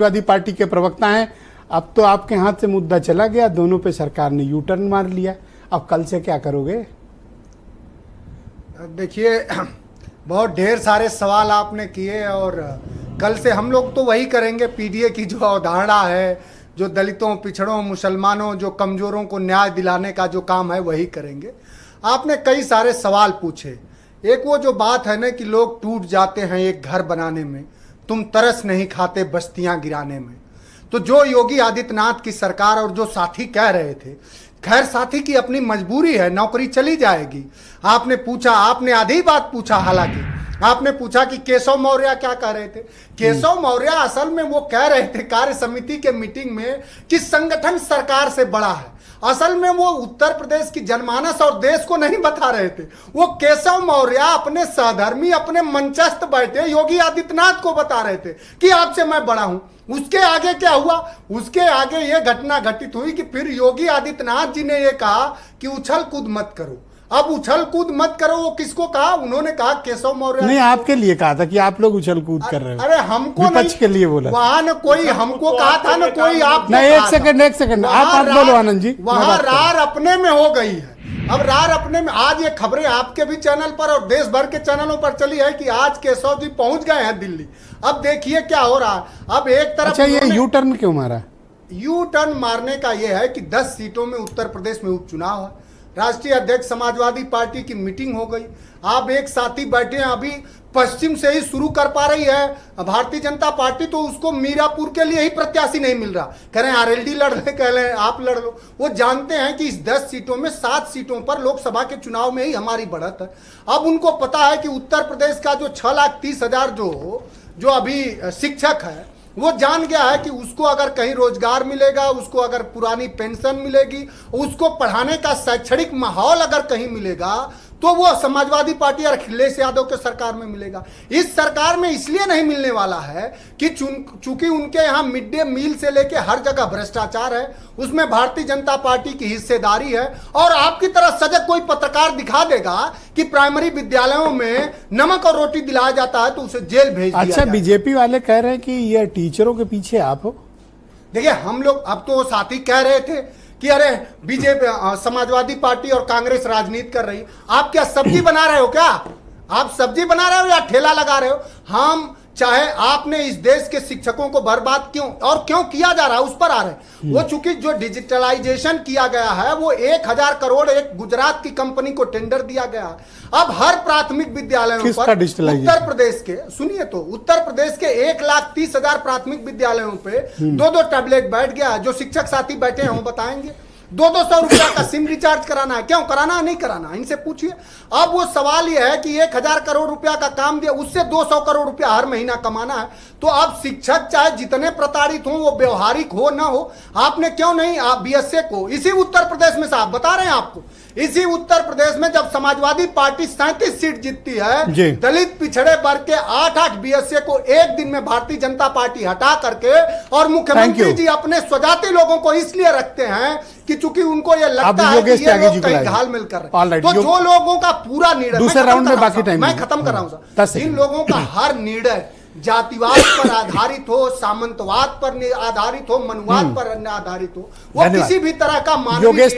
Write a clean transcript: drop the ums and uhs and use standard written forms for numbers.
Samajwadi party के प्रवक्ता हैं। अब तो आपके हाथ से मुद्दा चला गया, दोनों पे सरकार ने यू टर्न मार लिया। अब कल से क्या करोगे? देखिए, बहुत ढेर सारे सवाल आपने किए और कल से हम लोग तो वही करेंगे। पीडीए की जो अवधारणा है, जो दलितों, पिछड़ों, मुसलमानों, जो कमजोरों को न्याय दिलाने का जो काम है वही करेंगे। आपने कई सारे सवाल पूछे। एक वो जो बात है ना कि लोग टूट जाते हैं एक घर बनाने में, तुम तरस नहीं खाते बस्तियां गिराने में। तो जो योगी आदित्यनाथ की सरकार और जो साथी कह रहे थे, खैर साथी की अपनी मजबूरी है, नौकरी चली जाएगी। आपने पूछा, आपने आधी बात पूछा, हालांकि आपने पूछा कि केशव मौर्य क्या कह रहे थे। केशव मौर्य असल में वो कह रहे थे कार्य समिति के मीटिंग में कि संगठन सरकार से बड़ा है। असल में वो उत्तर प्रदेश की जनमानस और देश को नहीं बता रहे थे। वो केशव मौर्य अपने सहधर्मी, अपने मंचस्थ बैठे योगी आदित्यनाथ को बता रहे थे कि आपसे मैं बड़ा हूं। उसके आगे क्या हुआ? उसके आगे ये घटना घटित हुई कि फिर योगी आदित्यनाथ जी ने ये कहा कि उछल कूद मत करो। अब उछल कूद मत करो, वो किसको कहा? उन्होंने कहा केशव मौर्य नहीं, आपके लिए कहा था कि आप लोग उछल कूद कर रहे हो। अरे हमको विपक्ष के लिए बोला। वहां न कोई हमको कहा था, न कोई आप। नहीं, एक सेकंड आप बोलो आनंद जी। वहां रार अपने में हो गई है। अब रार अपने में, आज ये खबरें आपके भी चैनल पर और देश भर के चैनलों पर चली है कि आज केशव जी पहुंच गए हैं दिल्ली। अब देखिए क्या हो रहा है। अब एक तरफ अच्छा, ये यू टर्न क्यों मारा? यू टर्न मारने का यह है कि 10 सीटों में उत्तर प्रदेश में उपचुनाव है। राष्ट्रीय अध्यक्ष समाजवादी पार्टी की मीटिंग हो गई। आप एक साथी बैठे हैं, अभी पश्चिम से ही शुरू कर पा रही है भारतीय जनता पार्टी, तो उसको मीरापुर के लिए ही प्रत्याशी नहीं मिल रहा। कह रहे हैं आरएलडी लड़ रहे, कह रहे हैं आप लड़ लो। वो जानते हैं कि इस 10 सीटों में 7 सीटों पर लोकसभा के चुनाव में ही हमारी बढ़त है। अब उनको पता है कि उत्तर प्रदेश का जो 6,30,000 जो अभी शिक्षक है, वो जान गया है कि उसको अगर कहीं रोजगार मिलेगा, उसको अगर पुरानी पेंशन मिलेगी, उसको पढ़ाने का शैक्षणिक माहौल अगर कहीं मिलेगा, तो वो समाजवादी पार्टी और अखिलेश यादव के सरकार में मिलेगा। इस सरकार में इसलिए नहीं मिलने वाला है कि चूंकि उनके यहाँ मिड डे मील से लेके हर जगह भ्रष्टाचार है, उसमें भारतीय जनता पार्टी की हिस्सेदारी है। और आपकी तरह सजग कोई पत्रकार दिखा देगा कि प्राइमरी विद्यालयों में नमक और रोटी दिलाया जाता है तो उसे जेल भेज दिया अच्छा, बीजेपी वाले कह रहे हैं कि ये टीचरों के पीछे आप हो। देखिए, हम लोग, अब तो साथी कह रहे थे कि अरे बीजेपी, समाजवादी पार्टी और कांग्रेस राजनीति कर रही। आप क्या सब्जी बना रहे हो? क्या आप सब्जी बना रहे हो या ठेला लगा रहे हो? हम चाहे आपने इस देश के शिक्षकों को बर्बाद क्यों किया जा रहा है, उस पर आ रहे। वो चूंकि जो डिजिटलाइजेशन किया गया है, वो 1,000 करोड़ एक गुजरात की कंपनी को टेंडर दिया गया। अब हर प्राथमिक विद्यालयों पर उत्तर प्रदेश के, सुनिए तो, उत्तर प्रदेश के 1,30,000 प्राथमिक विद्यालयों पे 2-2 टैबलेट बैठ गया। जो शिक्षक साथी बैठे हैं वो बताएंगे। 200 रुपया का सिम रिचार्ज कराना है। क्यों कराना है? नहीं कराना, इनसे पूछिए। अब वो सवाल ये है कि 1,000 करोड़ रुपया का काम दिया, उससे 200 करोड़ रुपया हर महीना कमाना है। तो अब शिक्षक चाहे जितने प्रताड़ित हो, वो व्यवहारिक हो ना हो, आपने क्यों नहीं आप बीएसए को इसी उत्तर प्रदेश में, साहब बता रहे हैं आपको, इसी उत्तर प्रदेश में जब समाजवादी पार्टी 37 सीट जीतती है, दलित पिछड़े वर्ग के 8-8 बीएसए को एक दिन में भारतीय जनता पार्टी हटा करके, और मुख्यमंत्री जी अपने स्वजाति लोगों को इसलिए रखते हैं कि चूंकि उनको ये लगता है कि ये लोग कहीं घालमेल कर रहे हैं। तो जो लोगों का पूरा निर्णय, दूसरे राउंड में बाकी टाइम मैं खत्म कर रहा हूं सर, जिन लोगों का हर निर्णय जातिवाद पर आधारित हो, सामंतवाद पर आधारित हो, मनुवाद पर आधारित हो, वो किसी भी तरह का मानवीय